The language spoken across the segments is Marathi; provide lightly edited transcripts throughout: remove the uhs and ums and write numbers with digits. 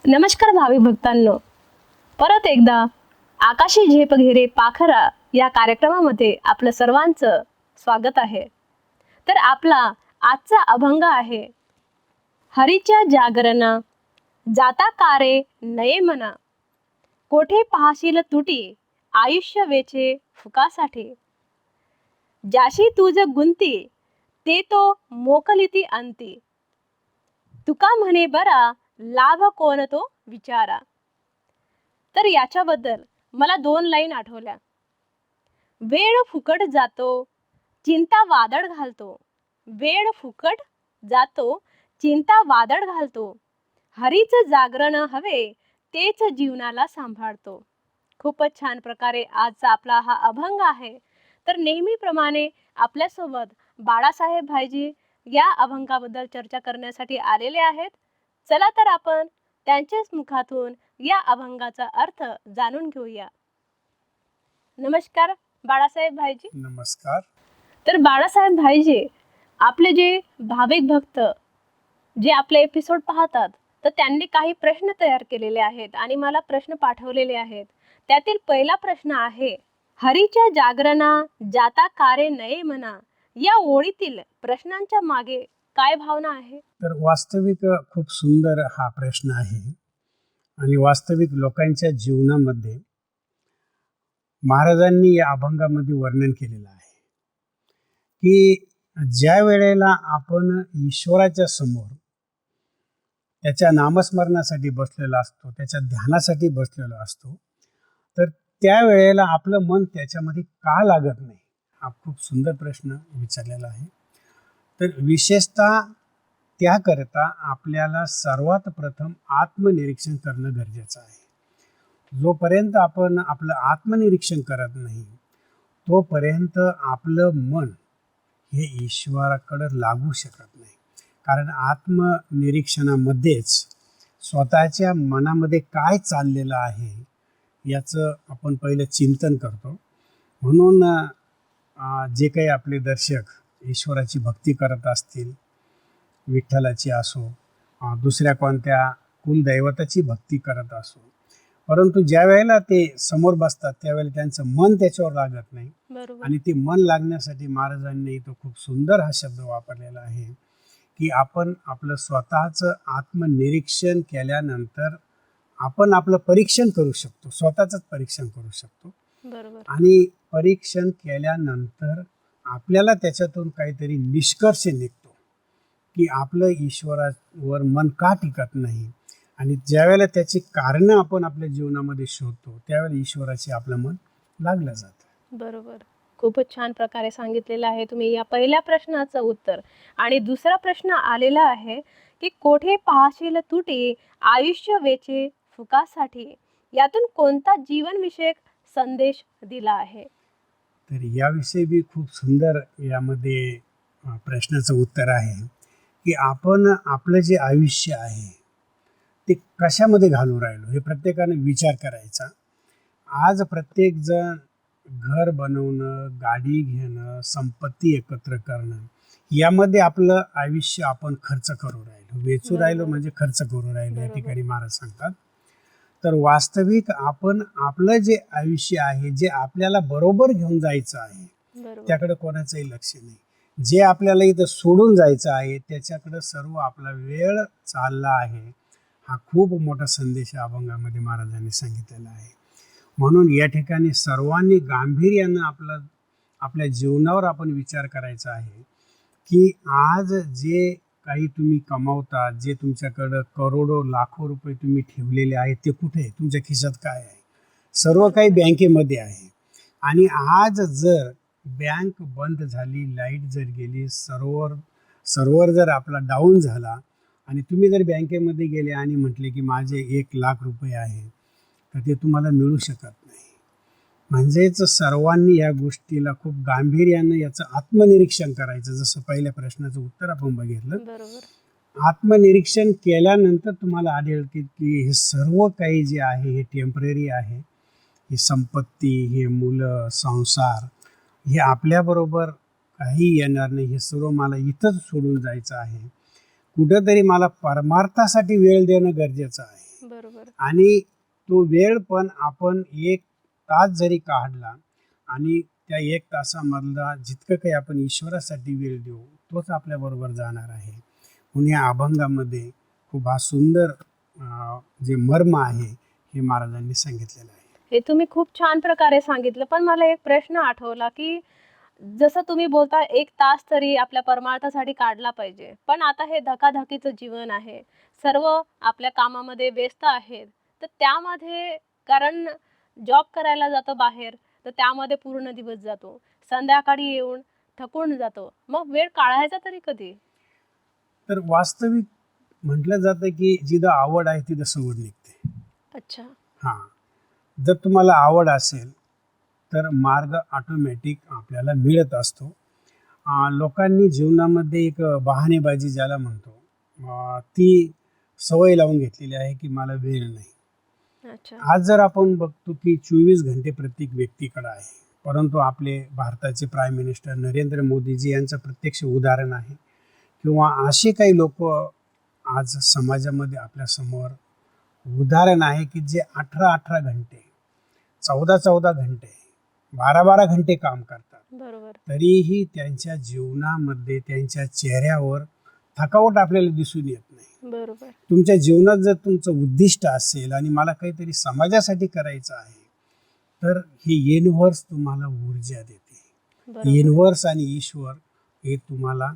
नमस्कार भाविक भक्तांनो, परत एकदा आकाशी झेप घेरे पाखरा या कार्यक्रमामध्ये आपलं सर्वांचं स्वागत आहे. तर आपला आजचा अभंग आहे, हरीच्या जागरणा जाता कारे नये मना, कोठे पाहशील तुटी आयुष्य वेचे फुकासाठी, ज्याशी तुझ गुंती ते तो मोकलिती अंती, तुका म्हणे बरा लाभ कोण तो विचारा. तर याच्याबद्दल मला 2 लाईन आठवल्या. वेळ फुकट जातो चिंता वादळ घालतो, वेळ फुकट जातो चिंता वादळ घालतो, हरीच जागरण हवे तेच जीवनाला सांभाळतो. खूपच छान प्रकारे आजचा आपला हा अभंग आहे. तर नेहमीप्रमाणे आपल्यासोबत बाळासाहेब भाईजी या अभंगाबद्दल चर्चा करण्यासाठी आलेले आहेत. चला तर आपण त्यांच्याच मुखातून या अभंगाचा अर्थ जाणून घेऊया. नमस्कार बाळासाहेब भाईजी. नमस्कार. तर बाळासाहेब भाईजी, आपले जे भाविक भक्त जे आपले एपिसोड पाहतात, तर त्यांनी काही प्रश्न तयार केलेले आहेत आणि मला प्रश्न पाठवलेले आहेत. त्यातील पहिला प्रश्न आहे, हरीच्या जागरणा जाता कारे नये मना, या ओळीतील प्रश्नांच्या मागे काय भावना आहे? तर वास्तविक खूप सुंदर हा प्रश्न आहे आणि वास्तविक लोकांच्या जीवनामध्ये महाराजांनी या अभंगामध्ये वर्णन केलेलं आहे की ज्या वेळेला आपण ईश्वराच्या समोर त्याच्या नामस्मरणासाठी बसलेला असतो, त्याच्या ध्यानासाठी बसलेलो असतो, तर त्यावेळेला आपलं मन त्याच्यामध्ये का लागत नाही, हा खूप सुंदर प्रश्न विचारलेला आहे. तर विशेषतः त्याकरता आपल्याला सर्वात प्रथम आत्मनिरीक्षण करणं गरजेचं आहे. जोपर्यंत आपण आपलं आत्मनिरीक्षण करत नाही तोपर्यंत आपलं मन हे ईश्वराकडे लागू शकत नाही. कारण आत्मनिरीक्षणामध्येच स्वतःच्या मनामध्ये काय चाललेलं आहे याचं आपण पहिलं चिंतन करतो. म्हणून जे काही आपले दर्शक ईश्वराची भक्ती करत असतील, विठ्ठलाची असो, दुसऱ्या कोणत्या कुलदैवताची भक्ती करत असो, परंतु ज्या वेळेला ते समोर बसतात त्यावेळेला त्यांचं मन त्याच्यावर लागत नाही. आणि ते मन लागण्यासाठी महाराजांनी इथं खूप सुंदर हा शब्द वापरलेला आहे की आपण आपलं स्वतःचं आत्मनिरीक्षण केल्यानंतर आपण आपलं परीक्षण करू शकतो, स्वतःचंच परीक्षण करू शकतो. आणि परीक्षण केल्यानंतर आपल्याला त्याच्यातून काहीतरी निष्कर्ष निघतो की आपलं ईश्वरावर मन का टिकत नाही. आणि ज्यावेळेला त्याची कारणं आपण आपल्या जीवनामध्ये शोधतो त्यावेळेला ईश्वराशी आपलं मन लागलं जातं. बरोबर, खूपच छान प्रकारे सांगितलेलं आहे तुम्ही या पहिल्या प्रश्नाचं उत्तर. आणि दुसरा प्रश्न आलेला आहे की कोठे पाहशील तुटे आयुष्य वेचे फुकासाठी, यातून कोणता जीवनविषयक संदेश दिला आहे? तर याविषयी बी खूप सुंदर यामध्ये प्रश्नाचं उत्तर आहे की आपण आपलं जे आयुष्य आहे ते कशामध्ये घालून राहिलो हे प्रत्येकाने विचार करायचा. आज प्रत्येकजण घर बनवणं, गाडी घेणं, संपत्ती एकत्र करणं यामध्ये आपलं आयुष्य आपण खर्च करू राहिलो, वेचू राहिलो म्हणजे खर्च करू राहिलो या ठिकाणी महाराज सांगतात. तर वास्तविक आपण आपलं जे आयुष्य आहे, जे आपल्याला बरोबर घेऊन जायचं आहे त्याकडे कोणाचंही लक्ष नाही. जे आपल्याला इथं सोडून जायचं आहे त्याच्याकडे सर्व आपला वेळ चालला आहे. हा खूप मोठा संदेश अभंगामध्ये महाराजांनी सांगितलेला आहे. म्हणून या ठिकाणी सर्वांनी गांभीर्यानं आपल्या जीवनावर आपण विचार करायचा आहे की आज जे काही तुम्ही कमावता, जे तुमच्याकडं करोडो लाखो रुपये तुम्ही ठेवलेले आहेत ते कुठे आहे, तुमच्या खिशात काय आहे? सर्व काही बँकेमध्ये आहे. आणि आज जर बँक बंद झाली, लाईट जर गेली, सर्व्हर जर आपला डाऊन झाला आणि तुम्ही जर बँकेमध्ये गेले आणि म्हटले की माझे 1,00,000 रुपये आहे, तर ते तुम्हाला मिळू शकत नाही. म्हणजेच सर्वांनी या गोष्टीला खूप गांभीर्यानं याचं आत्मनिरीक्षण करायचं. जसं पहिल्या प्रश्नाचं उत्तर आपण बघितलं, आत्मनिरीक्षण केल्यानंतर तुम्हाला आढळते की हे सर्व काही जे आहे हे टेम्पररी आहे. ही संपत्ती, हे मुलं, संसार हे आपल्याबरोबर काही येणार नाही. हे सर्व मला इथंच सोडून जायचं आहे. कुठंतरी मला परमार्थासाठी वेळ देणं गरजेचं आहे. बरोबर. आणि तो वेळ पण आपण 1 तास जरी काढला आणि त्या 1 तासामधला जितकं काही आपण ईश्वरासाठी वेळ देऊ तोच आपल्याबरोबर जाणार आहे. म्हणून या अभंगामध्ये खूप हा सुंदर जे मर्म आहे हे महाराजांनी सांगितलेलं आहे. हे तुम्ही खूप छान प्रकारे सांगितलं. पण मला एक प्रश्न आठवला, की जसं तुम्ही बोलता 1 तास तरी आपल्या परमार्थासाठी काढला पाहिजे. पण आता हे धकाधकीचं जीवन आहे. सर्व आपल्या कामामध्ये व्यस्त आहेत. तर त्यामध्ये कारण जॉब करायला जातो बाहेर, तर त्यामध्ये पूर्ण दिवस जातो. संध्याकाळी येऊन थकून जातो. मग वेळ काढायचा तरी कधी? तर वास्तविक म्हटलं जातं की जिथं आवड आहे तिथं सवड निघते. अच्छा. हां, जर तुम्हाला आवड असेल तर मार्ग ऑटोमॅटिक आपल्याला मिळत असतो. लोकांनी जीवनामध्ये एक बहाणेबाजी ज्याला म्हणतो ती सवय लावून घेतलेली आहे की मला वेळ नाही. अच्छा. आज जर आपण बघतो की 24 घंटे प्रत्येक व्यक्तीकडे आहे, परंतु आपले भारताचे प्राईम मिनिस्टर नरेंद्र मोदीजी यांचं प्रत्यक्ष उदाहरण आहे किंवा असे काही लोक आज समाजामध्ये आपल्यासमोर उदाहरण आहे की जे 18-18 घंटे 14-14 घंटे 12-12 घंटे काम करतात, बरोबर. तरीही त्यांच्या जीवनामध्ये त्यांच्या चेहऱ्यावर थकावट आपल्याला दिसून येत नाही. बरोबर. तुमच्या जीवनात जर तुमचं उद्दिष्ट असेल आणि मला काहीतरी समाजासाठी करायचं आहे तर हे युनिव्हर्स तुम्हाला ऊर्जा देते. बरोबर. युनिव्हर्स आणि ईश्वर हे तुम्हाला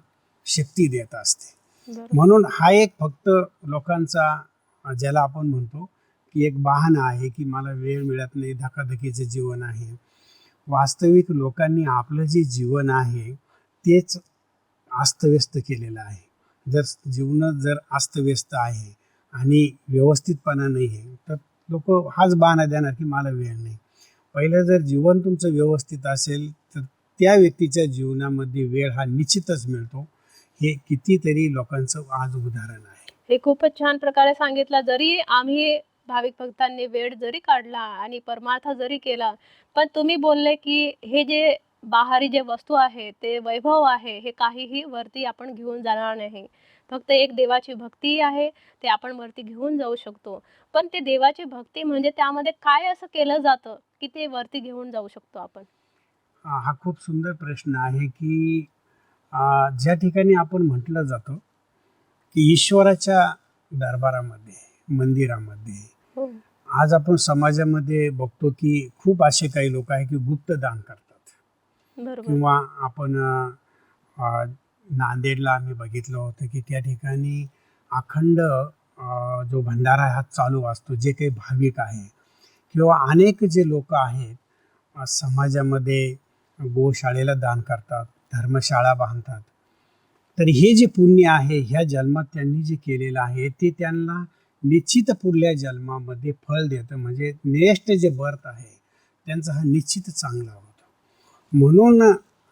शक्ती देत असते. बरोबर. म्हणून हा एक फक्त लोकांचा ज्याला आपण म्हणतो की एक बहाणा आहे की मला वेळ मिळत नाही, धकाधकीचं जीवन आहे. वास्तविक लोकांनी आपलं जे जीवन आहे तेच अस्तव्यस्त केलेलं आहे. जर जीवन जर अस्तव्यस्त आहे आणि व्यवस्थितपणा नाही आहे तर लोक हाच बहाणा देणार की मला वेळ नाही. पहिलं जर जीवन तुमचं व्यवस्थित असेल तर त्या व्यक्तीच्या जीवनामध्ये वेळ हा निश्चितच मिळतो. हे कितीतरी लोकांचं आज उदाहरण आहे. हे खूपच छान प्रकारे सांगितलं. जरी आम्ही भाविक भक्तांनी वेळ जरी काढला आणि परमार्थ जरी केला, पण तुम्ही बोलले की हे जे बाहेरी जे वस्तू आहे, ते वैभव आहे, हे काहीही वरती आपण घेऊन जाणार नाही. फक्त एक देवाची भक्ती आहे, ते आपण वरती घेऊन जाऊ शकतो. पण ते देवाची भक्ती म्हणजे त्यामध्ये काय असं केलं जातं, की ते वरती घेऊन जाऊ शकतो आपण? हा खूप सुंदर प्रश्न आहे की ज्या ठिकाणी आपण म्हटलं जातं की ईश्वराच्या दरबारामध्ये, मंदिरामध्ये हो. आज आपण समाजामध्ये बघतो की खूप असे काही लोक आहे की गुप्त दान करतात. बरोबर. किंवा आपण नांदेडला आम्ही बघितलं होतं की त्या ठिकाणी अखंड जो भंडारा हा चालू असतो. जे काही भाविक आहे किंवा अनेक जे लोक आहेत समाजामध्ये गोशाळेला दान करतात, धर्मशाळा बांधतात. तर हे जे पुण्य आहे ह्या जन्मात त्यांनी जे केलेलं आहे ते त्यांना निश्चित पुढल्या जन्मामध्ये फळ देतं. म्हणजे नेक्स्ट जे बर्थ आहे त्यांचा हा निश्चित चांगला होतो. म्हणून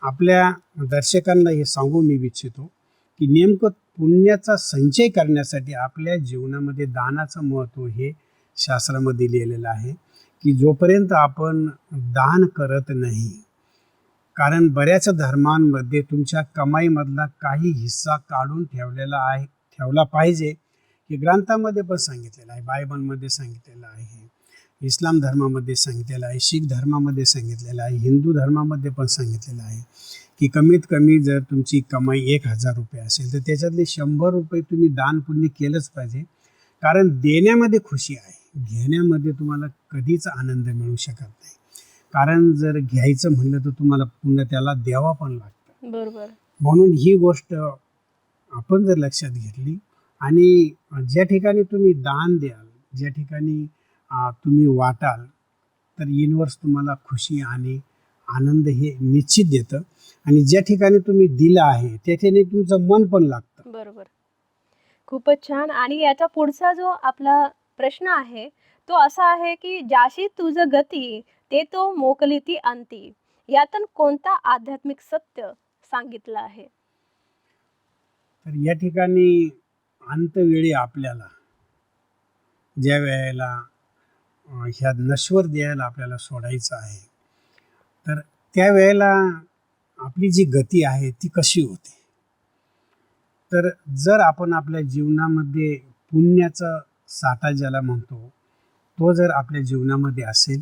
आपल्या दर्शकांना हे सांगू मी इच्छितो की नेमकं पुण्याचा संचय करण्यासाठी आपल्या जीवनामध्ये दानाचं महत्त्व हे शास्त्रामध्ये लिहिलेलं आहे की जोपर्यंत आपण दान करत नाही, कारण बऱ्याच धर्मांमध्ये तुमच्या कमाईमधला काही हिस्सा काढून ठेवला पाहिजे. हे ग्रंथामध्ये पण सांगितलेलं आहे, बायबलमध्ये सांगितलेलं आहे, इस्लाम धर्मामध्ये सांगितलेलं आहे, शीख धर्मामध्ये सांगितलेलं आहे, हिंदू धर्मामध्ये पण सांगितलेलं आहे की कमीत कमी जर तुमची कमाई 1,000 रुपये असेल तर त्याच्यातले 100 रुपये तुम्ही दान पुण्य केलंच पाहिजे. कारण देण्यामध्ये खुशी आहे, घेण्यामध्ये तुम्हाला कधीच आनंद मिळू शकत नाही. कारण जर घ्यायचं म्हणलं तर तुम्हाला पुन्हा त्याला द्यावा पण लागतं. बरोबर. म्हणून ही गोष्ट आपण जर लक्षात घेतली आणि ज्या ठिकाणी तुम्ही दान द्याल, ज्या ठिकाणी तुम्ही वाटाल तर युनिव्हर्स तुम्हाला खुशी आणि आनंद हे निश्चित देतं. आणि ज्या ठिकाणी तुम्ही दिलं आहे त्याच्याने तुमचं मन पण लागतं. बरोबर. खूपच छान. आणि याचा पुढचा जो आपला प्रश्न आहे तो असा आहे की ज्याशी तुझं गती ते तो मोकलीती अंती, यातून कोणता आध्यात्मिक सत्य सांगितलं आहे? तर या ठिकाणी अंतवेळी आपल्याला ज्या वेळेला ह्या नश्वर देहाला आपल्याला सोडायचं आहे तर त्यावेळेला आपली जी गती आहे ती कशी होते. तर जर आपण आपल्या जीवनामध्ये पुण्याचं साठा ज्याला म्हणतो तो जर आपल्या जीवनामध्ये असेल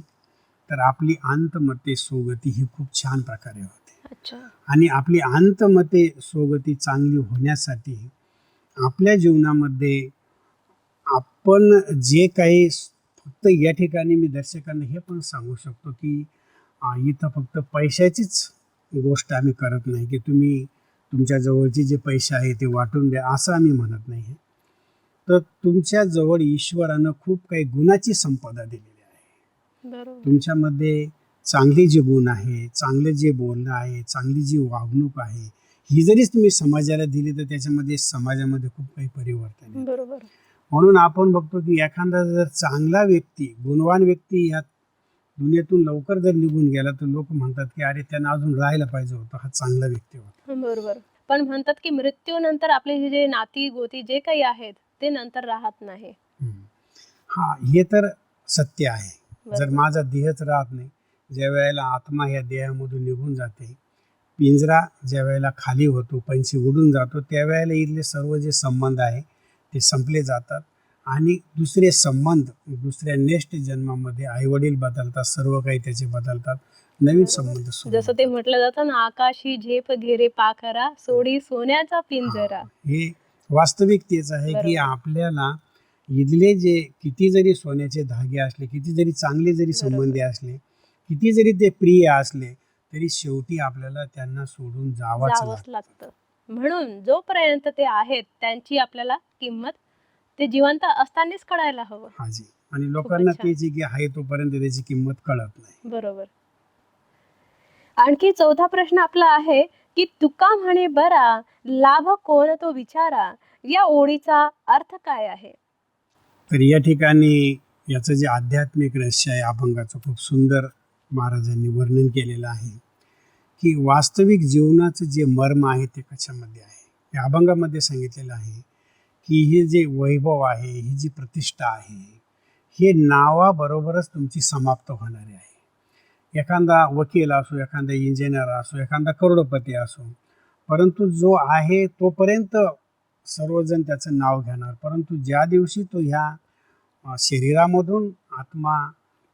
तर आपली अंतमते सोगती ही खूप छान प्रकारे होते. अच्छा. आणि आपली अंतमते सोगती चांगली होण्यासाठी आपल्या जीवनामध्ये आपण जे काही फक्त या ठिकाणी मी दर्शकांना हे पण सांगू शकतो की इथं फक्त पैशाचीच गोष्ट आम्ही करत नाही की तुम्ही तुमच्या जवळचे जे पैसे आहे ते वाटून द्या असं आम्ही म्हणत नाही. तर तुमच्या जवळ ईश्वरानं खूप काही गुणाची संपदा दिलेली आहे. बरोबर. तुमच्यामध्ये चांगले जे गुण आहे, चांगलं जे बोलणं आहे, चांगली जी वागणूक आहे, ही जरीच तुम्ही समाजाला दिली तर त्याच्यामध्ये समाजामध्ये खूप काही परिवर्तन आहे. बरोबर. म्हणून आपण बघतो की एखादा जर चांगला व्यक्ती, गुणवान व्यक्ती या दुनियेतून लवकर जर निघून गेला तर लोक म्हणतात की अरे त्यांना अजून राहायला पाहिजे होतं, हा चांगला व्यक्ती होता. बरोबर. पण म्हणतात की मृत्यूनंतर आपले हे जे नाती गोती जे काही आहेत ते नंतर राहत नाही. हा, हे तर सत्य आहे. जर बरोबर. माझा देहच राहत नाही, ज्या वेळेला आत्मा या देहामधून निघून जाते, पिंजरा ज्या वेळेला खाली होतो, पंछी उडून जातो, त्यावेळेला इथले सर्व जे संबंध आहे ते संपले जातात आणि दुसरे संबंध दुसऱ्या नेक्स्ट जन्मामध्ये आईवडील बदलतात, सर्व काही त्याचे बदलतात, नवीन बरोबर. संबंध सुरू जसं ते म्हटलं जातं ना, आकाशी झेप घेरे पाखरा सोडी सोन्याचा पिंजरा. हे वास्तविक तेच आहे की बरोबर. आपल्याला इथले जे किती जरी सोन्याचे धागे असले, किती जरी चांगले जरी बरोबर. संबंधी असले, किती जरी ते प्रिय असले तरी शेवटी आपल्याला त्यांना सोडून जावंच जावंच लागतं. लागतं. म्हणून जोपर्यंत ते आहेत त्यांची आपल्याला किंमत ते जिवंत असतानाच कळायला हवं. हाजी. आणि लोकांना खूपच छान. त्याची की आहे तोपर्यंत त्याची किंमत कळत नाही. बरोबर. आणखी चौथा प्रश्न आपला आहे की तुका म्हणे बरा लाभ कोण तो विचारा, या ओळीचा अर्थ काय आहे? तर या ठिकाणी याचं जे आध्यात्मिक रहस्य आहे अभंगाचं खूप सुंदर महाराजांनी वर्णन केलेलं आहे की वास्तविक जीवनाचं जे मर्म आहे ते कशामध्ये आहे. या अभंगामध्ये सांगितलेलं आहे की हे जे वैभव आहे, ही जी प्रतिष्ठा आहे, हे नावाबरोबरच तुमची समाप्त होणारी आहे. एखादा वकील असो, एखादा इंजिनियर असो, एखादा करोडपती असो, परंतु जो आहे तोपर्यंत सर्वजण त्याचं नाव घेणार, परंतु ज्या दिवशी तो ह्या शरीरामधून आत्मा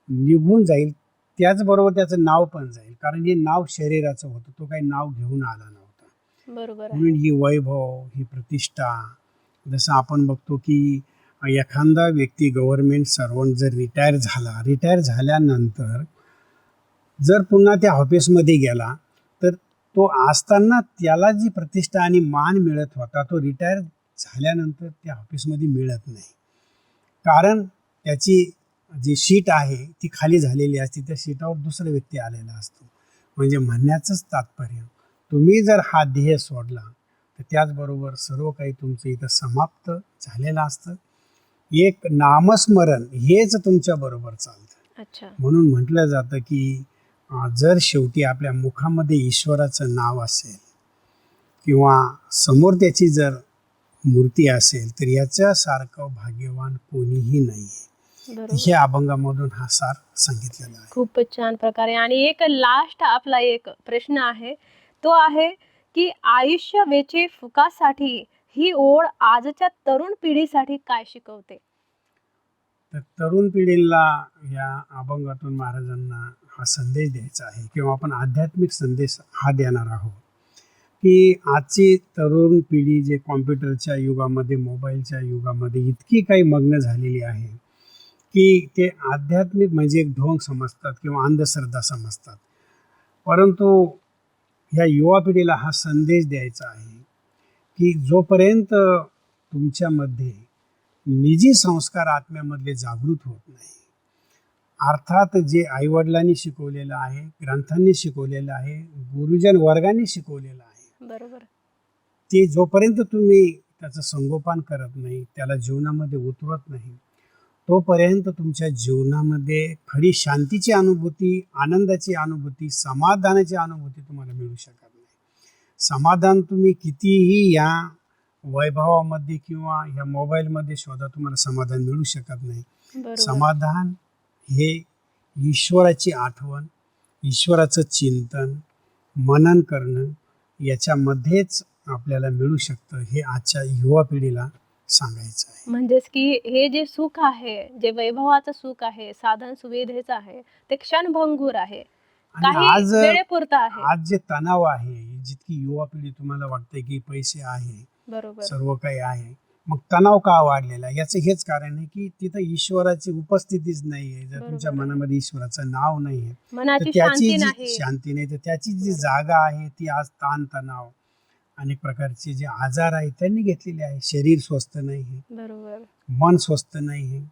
निघून जाईल त्याचबरोबर त्याचं नाव पण जाईल, कारण हे नाव शरीराचं होतं, तो काही नाव घेऊन आला नव्हता. बरोबर आहे. म्हणून ही वैभव, ही प्रतिष्ठा, जसं आपण बघतो की एखादा व्यक्ती गव्हर्नमेंट सर्वंट जर रिटायर झाल्यानंतर जर पुन्हा त्या ऑफिसमध्ये गेला तर तो असताना त्याला जी प्रतिष्ठा आणि मान मिळत होता तो रिटायर झाल्यानंतर त्या ऑफिसमध्ये मिळत नाही, कारण त्याची जी शीट आहे ती खाली झालेली असते, त्या शीटावर दुसरा व्यक्ती आलेला असतो. म्हणजे म्हणण्याचंच तात्पर्य, तुम्ही जर हा ध्येय सोडला तर त्याचबरोबर सर्व काही तुमचं इथं समाप्त झालेलं असतं. एक नामस्मरण हेच तुमच्याबरोबर चालतं. अच्छा. म्हणून म्हटलं जातं की जर शेवटी आपल्या मुखामध्ये ईश्वराचं नाव असेल किंवा समोर त्याची जर मूर्ती असेल तर याच्यासारखं भाग्यवान कोणीही नाही आहे. बरोबर. हे अभंगामधून हा सार सांगितलेला आहे. खूपच छान प्रकारे. आणि एक लास्ट आपला एक प्रश्न आहे, तो आहे की आयुष्य वेचे फुकासाठी ही ओळ आजच्या तरुण पिढीसाठी काय शिकवते? तर तरुण पिढीला या अभंगातून महाराजांना हा संदेश द्यायचा आहे किंवा आपण आध्यात्मिक संदेश हा देणार आहोत की आजची तरुण पिढी जे कॉम्प्युटरच्या युगामध्ये, मोबाईलच्या युगामध्ये इतकी काही मग्न झालेली आहे की ते आध्यात्मिक म्हणजे एक ढोंग समजतात किंवा अंधश्रद्धा समजतात. परंतु ह्या युवा पिढीला हा संदेश द्यायचा आहे की जोपर्यंत तुमच्यामध्ये निजी संस्कार आत्म्यामधले जागृत होत नाही, अर्थात जे आईवडिलांनी शिकवलेलं आहे, ग्रंथांनी शिकवलेलं आहे, गुरुजन वर्गाने शिकवलेलं आहे, बरोबर. ते जोपर्यंत तुम्ही त्याचं संगोपन करत नाही, त्याला जीवनामध्ये उतरवत नाही, तोपर्यंत तुमच्या जीवनामध्ये खरी शांतीची अनुभूती, आनंदाची अनुभूती, समाधानाची अनुभूती तुम्हाला मिळू शकत नाही. समाधान तुम्ही कितीही या वैभवामध्ये किंवा ह्या मोबाईलमध्ये शोधा, तुम्हाला समाधान मिळू शकत नाही. बरोबर. समाधान हे ईश्वराची आठवण, ईश्वराचं चिंतन, मनन करणं याच्यामध्येच आपल्याला मिळू शकतं. हे आजच्या युवा पिढीला सांगायचं आहे. म्हणजेच की हे जे सुख आहे, जे वैभवाचं सुख आहे, साधन सुविधेचं आहे, ते क्षणभंगूर आहे. आणि काही आज वेळेपुरतं आहे. आज जे तणाव आहे, जितकी युवा पिढी तुम्हाला वाटते की पैसे आहे, बरोबर. सर्व काही आहे, मग तणाव का वाढलेला आहे? याचं हेच कारण आहे की तिथं ईश्वराची उपस्थितीच नाही आहे. जर तुमच्या बरोबर आहे. मनामध्ये ईश्वराचं नाव नाही आहे, तर मनाची त्याची शांती जी नाही. शांती नाही, तर त्याची जी बरोबर. जागा आहे ती आज ताण-तणाव, अनेक प्रकारचे जे आजार आहेत त्यांनी घेतलेले आहे. शरीर स्वस्थ नाही आहे, बरोबर. मन स्वस्थ नाही आहे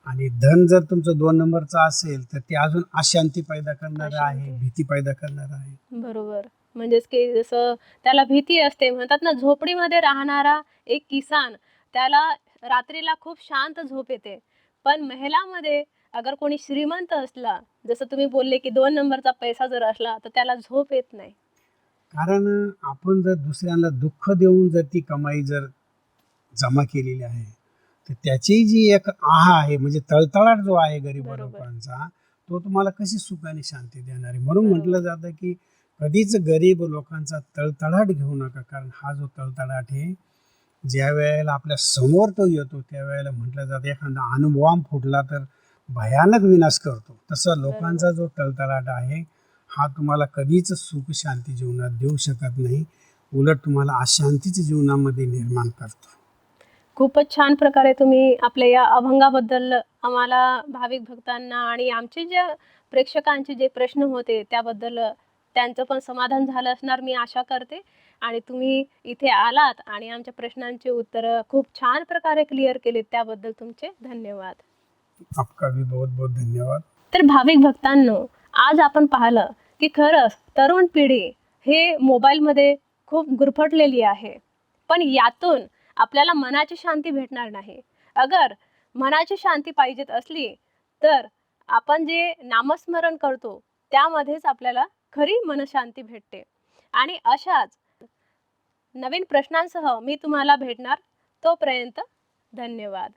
आणि धन जर तुमचं 2 नंबरचं असेल, तर ते अजून अशांती पैदा करणारं आहे, अशांती. भीती पैदा करणारं आहे. बरोबर. म्हणजेच की जसं त्याला भीती असते, म्हणतात ना, झोपडीमध्ये राहणारा एक किसान, त्याला रात्रीला खूप शांत झोप येते. पण महिलामध्ये अगर कोणी श्रीमंत असला, जसं तुम्ही बोलले की 2 नंबरचा पैसा जर असला, तर त्याला झोप येत नाही. कारण आपण जर दुसऱ्यांना दुःख देऊन जर ती कमाई जर जमा केलेली आहे, तर त्याची जी एक आहा आहे, म्हणजे तळतळाट जो आहे गरीब बरोबर. लोकांचा, तो तुम्हाला कशी सुख आणि शांती देणार आहे? म्हणून बरोबर. म्हटलं जातं की कधीच गरीब लोकांचा तळतळाट घेऊ नका, कारण हा जो तळतळाट आहे, ज्या वेळेला आपल्या समोर तो येतो, त्यावेळेला म्हटलं जातं एखादा अणुबॉम्ब फुटला तर भयानक विनाश करतो. तसा लोकांचा जो तळतळाट आहे, हा तुम्हाला कधीच सुख शांती जीवनात देऊ शकत नाही. उलट तुम्हाला अशांतीच जीवनामध्ये निर्माण करतो. खूपच छान प्रकारे तुम्ही आपल्या या अभंगाबद्दल आम्हाला भाविक भक्तांना आणि आमचे जे प्रेक्षकांचे जे प्रश्न होते त्याबद्दल त्यांचं पण समाधान झालं असणार मी आशा करते. आणि तुम्ही इथे आलात आणि आमच्या प्रश्नांची उत्तरं खूप छान प्रकारे क्लिअर केलीत, त्याबद्दल तुमचे धन्यवाद. आपका भी बहुत बहुत धन्यवाद. तर भाविक भक्तांनो, आज आपण पाहिलं की खरंच तरुण पिढी हे मोबाईलमध्ये खूप गुरफटलेली आहे. पण यातून आपल्याला मनाची शांती भेटणार नाही. अगर मनाची शांती पाहिजेत असली, तर आपण जे नामस्मरण करतो त्यामध्येच आपल्याला खरी मनशांती भेटते. आणि अशाच नवीन प्रश्नांसह मी तुम्हाला भेटणार. तोपर्यंत धन्यवाद.